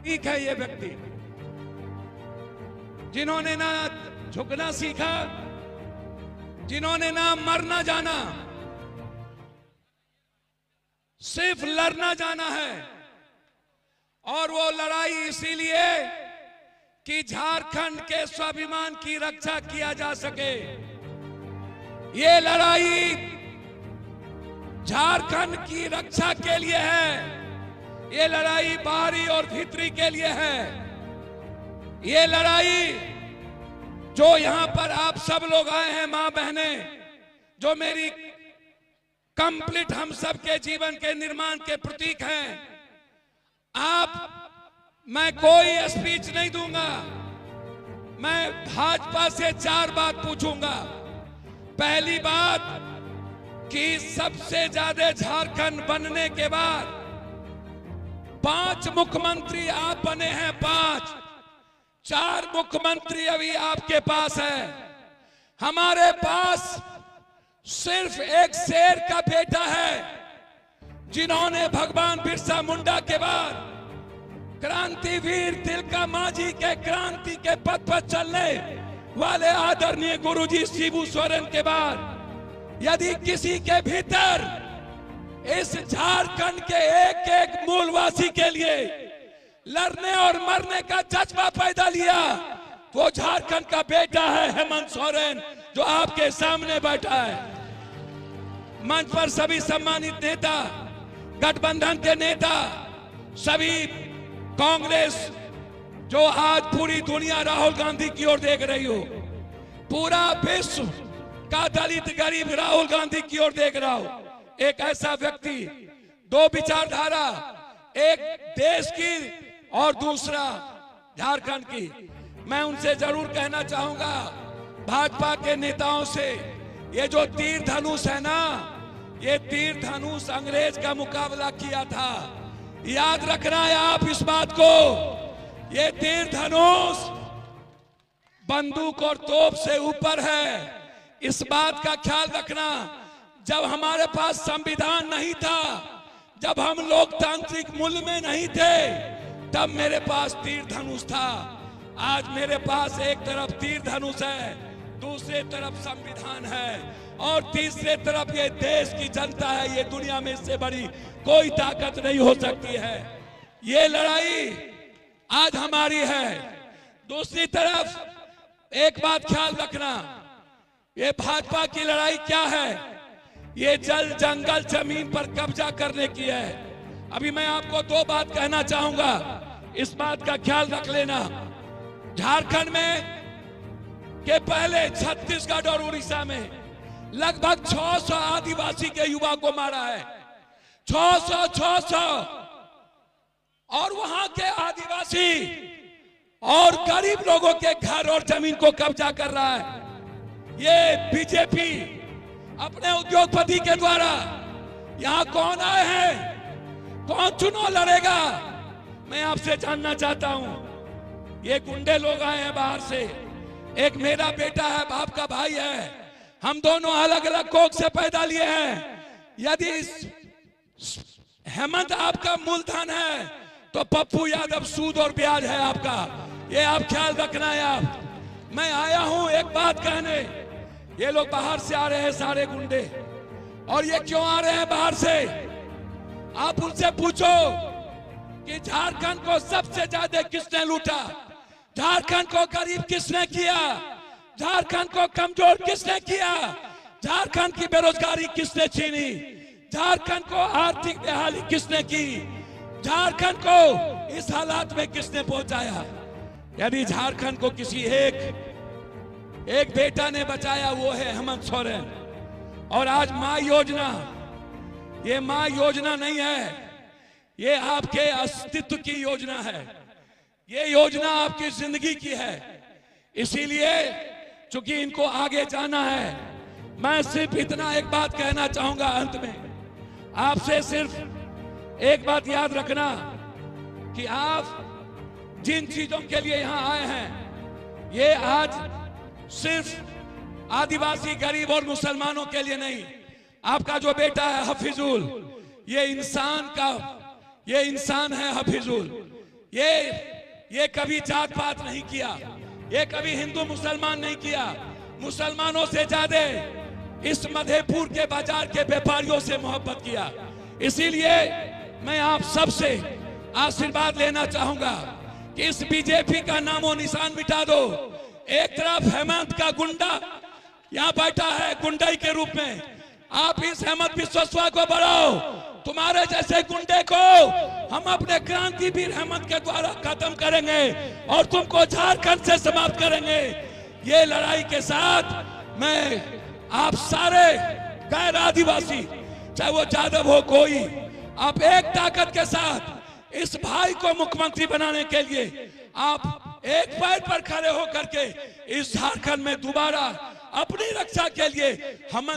प्रतीक है ये व्यक्ति, जिन्होंने ना झुकना सीखा, जिन्होंने ना मरना जाना, सिर्फ लड़ना जाना है। और वो लड़ाई इसीलिए कि झारखंड के स्वाभिमान की रक्षा किया जा सके। ये लड़ाई झारखंड की रक्षा के लिए है, ये लड़ाई बाहरी और भीतरी के लिए है। ये लड़ाई जो यहां पर आप सब लोग आए हैं, मां बहने, जो मेरी कंप्लीट हम सब के जीवन के निर्माण के प्रतीक हैं। मैं कोई स्पीच नहीं दूंगा, मैं भाजपा से 4 बात पूछूंगा। पहली बात कि सबसे ज्यादा झारखंड बनने के बाद 5 मुख्यमंत्री आप बने हैं, 4 मुख्यमंत्री अभी आपके पास है। हमारे पास सिर्फ एक शेर का बेटा है, जिन्होंने भगवान बिरसा मुंडा के बाद क्रांतिवीर तिलका मांझी के क्रांति के पथ पर चलने वाले आदरणीय गुरुजी शिबू सोरेन के बाद यदि किसी के भीतर इस झारखंड के एक एक मूलवासी के लिए लड़ने और मरने का जज्बा पैदा लिया, वो झारखंड का बेटा है हेमंत सोरेन, जो आपके सामने बैठा है। मंच पर सभी सम्मानित नेता, गठबंधन के नेता, सभी कांग्रेस, जो आज पूरी दुनिया राहुल गांधी की ओर देख रही हो, पूरा विश्व का दलित गरीब राहुल गांधी की ओर देख रहा हो। एक ऐसा व्यक्ति, 2 विचारधारा, एक देश की और दूसरा झारखंड की। मैं उनसे जरूर कहना चाहूंगा, भाजपा के नेताओं से, ये जो तीर धनुष है ना, ये तीर धनुष अंग्रेज का मुकाबला किया था। याद रखना है आप इस बात को, ये तीर धनुष बंदूक और तोप से ऊपर है। इस बात का ख्याल रखना। जब हमारे पास संविधान नहीं था, जब हम लोकतांत्रिक मूल्य में नहीं थे, तब मेरे पास तीर धनुष था। आज मेरे पास एक तरफ तीर धनुष है, दूसरे तरफ संविधान है, और तीसरे तरफ ये देश की जनता है। ये दुनिया में इससे बड़ी कोई ताकत नहीं हो सकती है। ये लड़ाई आज हमारी है। दूसरी तरफ एक बात ख्याल रखना, ये भाजपा की लड़ाई क्या है? ये जल जंगल जमीन पर कब्जा करने की है। अभी मैं आपको 2 बात कहना चाहूंगा, इस बात का ख्याल रख लेना। झारखंड में के पहले छत्तीसगढ़ और उड़ीसा में लगभग 600 आदिवासी के युवा को मारा है। 600 और वहां के आदिवासी और गरीब लोगों के घर और जमीन को कब्जा कर रहा है ये बीजेपी अपने उद्योगपति के द्वारा। यहां कौन आए हैं, कौन चुनाव लड़ेगा, मैं आपसे जानना चाहता हूं। ये गुंडे लोग आए हैं बाहर से। एक मेरा बेटा है, बाप का भाई है, हम दोनों अलग अलग कोख से पैदा लिए हैं। यदि हेमंत आपका मूलधन है, तो पप्पू यादव सूद और ब्याज है आपका। ये आप ख्याल रखना है। आप मैं आया हूं एक बात कहने, ये लोग बाहर से आ रहे हैं सारे गुंडे, और ये क्यों आ रहे हैं बाहर से? आप उनसे पूछो कि झारखंड को सबसे ज्यादा किसने लूटा, झारखंड को गरीब किसने किया, झारखंड को कमजोर किसने किया, झारखंड की बेरोजगारी किसने छीनी, झारखंड को आर्थिक बेहाली किसने की, झारखंड को इस हालात में किसने पहुंचाया? यदि झारखंड को किसी एक बेटा ने बचाया, वो है हेमंत सोरेन। और आज मां योजना, ये मां योजना नहीं है, ये आपके अस्तित्व की योजना है। ये योजना आपकी जिंदगी की है। इसीलिए चूंकि इनको आगे जाना है, मैं सिर्फ इतना एक बात कहना चाहूंगा अंत में। आपसे सिर्फ एक बात याद रखना कि आप जिन चीजों के लिए यहां आए हैं, ये आज सिर्फ आदिवासी गरीब और मुसलमानों के लिए नहीं। आपका जो बेटा है हफीजुल, ये इंसान है हफीजुल। ये कभी जात पात नहीं किया, ये कभी हिंदू मुसलमान नहीं किया। मुसलमानों से ज्यादा इस मधेपुर के बाजार के व्यापारियों से मोहब्बत किया। इसीलिए मैं आप सबसे आशीर्वाद लेना चाहूंगा कि इस बीजेपी का नामो निशान मिटा दो। एक तरफ हेमंत का गुंडा यहाँ बैठा है गुंडाई के रूप में, आप इस हेमंत बिस्वा को बढ़ाओ। तुम्हारे जैसे गुंडे को हम अपने क्रांतिवीर हेमंत के द्वारा खत्म करेंगे और तुमको झारखंड से समाप्त करेंगे। ये लड़ाई के साथ मैं आप सारे गैर आदिवासी, चाहे वो यादव हो कोई, आप एक ताकत के साथ इस भाई को मुख्यमंत्री बनाने के लिए आप एक पैर पर खड़े होकर के इस झारखंड में दोबारा अपनी रक्षा के लिए हम